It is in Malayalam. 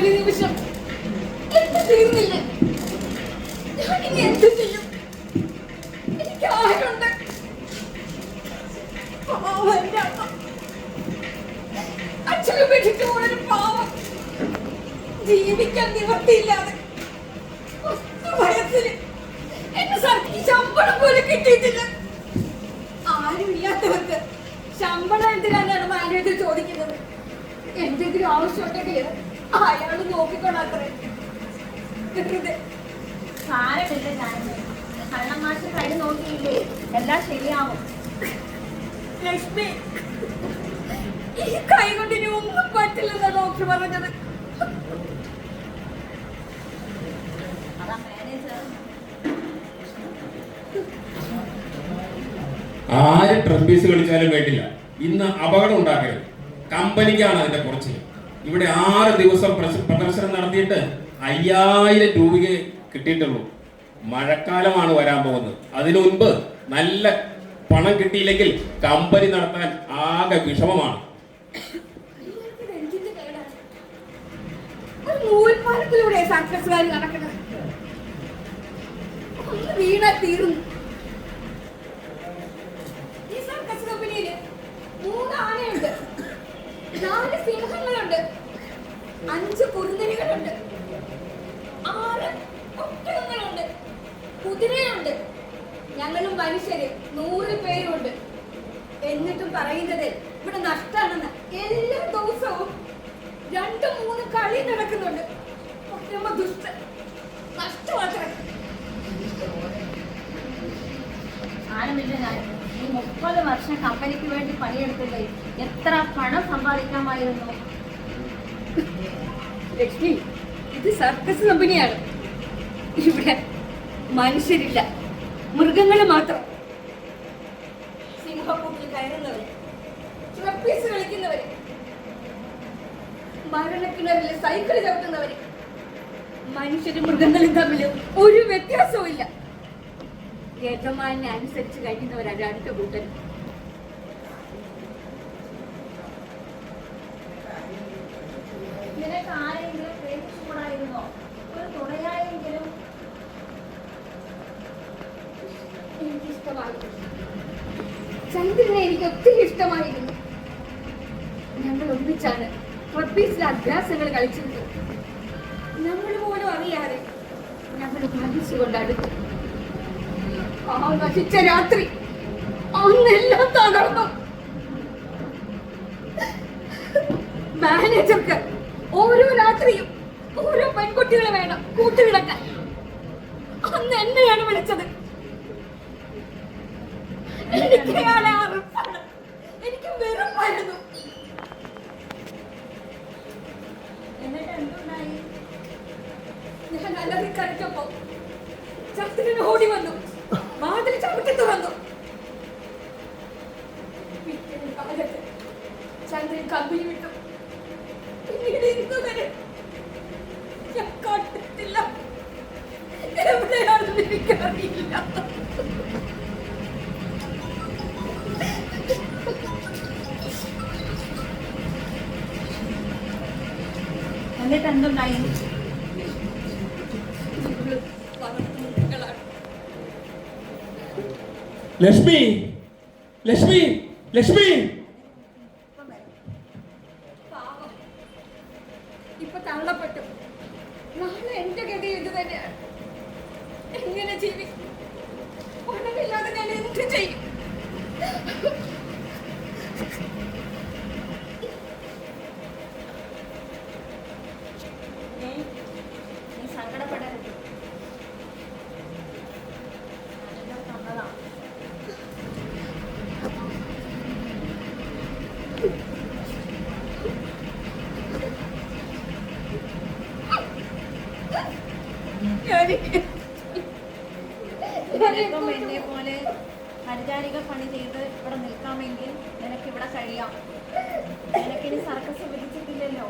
ഒരു നിമിഷം എന്ത് തീർന്നില്ല. ഞാനിനി എന്ത് ചെയ്യും? എനിക്ക് ആരുണ്ട്? എന്റെ അമ്മ അച്ഛനെ ഉപേക്ഷിച്ചു പോയൊരു പാവം, ജീവിക്കാൻ നിവർത്തിയില്ലാതെ വയസ്സിന് എന്റെ സർക്കാർ ശമ്പളം പോലും കിട്ടിയിട്ടില്ല. ആരുമില്ലാത്തവർക്ക് ശമ്പളം എന്തിനാണ് മാനേജർ ചോദിക്കുന്നത്? എന്തെങ്കിലും ആവശ്യമുണ്ടെങ്കിൽ അയാള് നോക്കിക്കൊള്ളാത്രേ. സാരമില്ല, കള്ളമാശ കൈ നോക്കിയില്ലേ, എല്ലാം ശരിയാവും. ലക്ഷ്മി, ഈ കൈ കൊണ്ട് ഇനി ഒന്നും പറ്റില്ലെന്നാ ഡോക്ടർ പറഞ്ഞത്. അതാ മാനേജർ. ആര് ട്രംപീസ് കളിച്ചാലും വേണ്ടില്ല, ഇന്ന് അപകടം ഉണ്ടാക്കരുത്. കമ്പനിക്കാണ് അതിന്റെ കുറച്ച്. ഇവിടെ 6 ദിവസം പ്രദർശനം നടത്തിയിട്ട് 5000 രൂപയെ കിട്ടിയിട്ടുള്ളൂ. മഴക്കാലമാണ് വരാൻ പോകുന്നത്. അതിനു മുൻപ് നല്ല പണം കിട്ടിയില്ലെങ്കിൽ കമ്പനി നടത്താൻ ആകെ വിഷമമാണ്. നൂൽപ്പാലത്തിലൂടെ സർക്കസുകാർ നടക്കുന്നത്. ഒന്ന് വീണാൽ തീർന്നു. ഈ സർക്കസ് കമ്പനിയില് 3 ആനയുണ്ട്, 4 സിംഹങ്ങളുണ്ട്, 5 കുറുനരികളുണ്ട്, 6 ഒട്ടകങ്ങളുണ്ട്, കുതിരയുണ്ട്. ഞങ്ങളും മനുഷ്യര് 100 പേരുണ്ട്. എന്നിട്ടും പറയുന്നത് ഇവിടെ നഷ്ടമാണെന്ന്. എല്ലാ ദിവസവും 2-3 കളി നടക്കുന്നുണ്ട്. ദുഷ്ട നഷ്ടമാത്രേ. സാരമില്ല, ഈ 30 വർഷം കമ്പനിക്ക് വേണ്ടി പണിയെടുത്തില്ലേ, എത്ര പണം സമ്പാദിക്കാമായിരുന്നു. ലക്ഷ്മി, ഇത് സർക്കസ് കമ്പനിയാണ്. ഇവിടെ മനുഷ്യരില്ല, മൃഗങ്ങള് മാത്രം. സിംഹക്കൂട്ടിൽ കയറുന്നവര്, ട്രപ്പീസ് കളിക്കുന്നവര്, മരണക്കിണറില് സൈക്കിൾ ചവിട്ടുന്നവര്. മനുഷ്യരും മൃഗങ്ങളും തമ്മിൽ ഒരു വ്യത്യാസവും ഇല്ല. യജമാനെ അനുസരിച്ച് കഴിക്കുന്നവരാ 2 കൂട്ടർ. നിനക്ക് ആരെങ്കിലും പ്രേമിച്ചുകൂടായിരുന്നോ? ഒരു തുണയായെങ്കിലും. എനിക്കിഷ്ടമായിരുന്നു. ചന്ദ്രനെ എനിക്ക് ഒത്തിരി ഇഷ്ടമായിരുന്നു. ഞങ്ങൾ ഒന്നിച്ചാണ് ട്രപ്പീസിലെ അഭ്യാസങ്ങൾ കളിച്ചിരുന്നത്. നമ്മൾ പോലും അറിയാതെ ഞങ്ങൾ ഭാഗിച്ചുകൊണ്ടടുത്തു. ആ നശിച്ച രാത്രി അന്നെല്ലാം തകർന്നു. മാനേജർക്ക് ഓരോ രാത്രിയും ഓരോ പെൺകുട്ടികളെ വേണം കൂട്ടുകിടക്കാൻ. അന്ന് എന്നെയാണ് വിളിച്ചത്. എനിക്ക് വെറുപ്പായിരുന്നു. എന്നിട്ട് എന്തുണ്ടായി? ഞാൻ അലറി കളിച്ചപ്പോ ചന്ദ്രൻ ഓടി വന്നു, വാതിൽ ചവിട്ടി തുറന്നു. പിറ്റേന്ന് കാലത്ത് ചന്ദ്രൻ കമ്പനി വിട്ടു. പിന്നീട് ഇന്ന് വരെ ഞാൻ കണ്ടിട്ടില്ല. എവിടെയാണെന്ന് എനിക്കറിയില്ല. എന്നിട്ട് എന്തുണ്ടായി? ലക്ഷ്മി, ലക്ഷ്മി, ലക്ഷ്മി, പാവം, ഇപ്പൊ തള്ളപ്പെട്ടു. നാളെ എന്റെ ഗതി ഇത് തന്നെയാണ്. എങ്ങനെ ജീവിക്കും? പണമില്ലാതെ ഞാൻ എന്ത് ചെയ്യും? നീ സങ്കടപ്പെടരുത്. തന്നതാ. നിനക്കും എന്നെ പോലെ പരിചാരിക പണി ചെയ്ത് ഇവിടെ നിൽക്കാമെങ്കിൽ നിനക്ക് ഇവിടെ കഴിയാം. നിനക്കിനി സർക്കസ് വിധിച്ചിട്ടില്ലല്ലോ.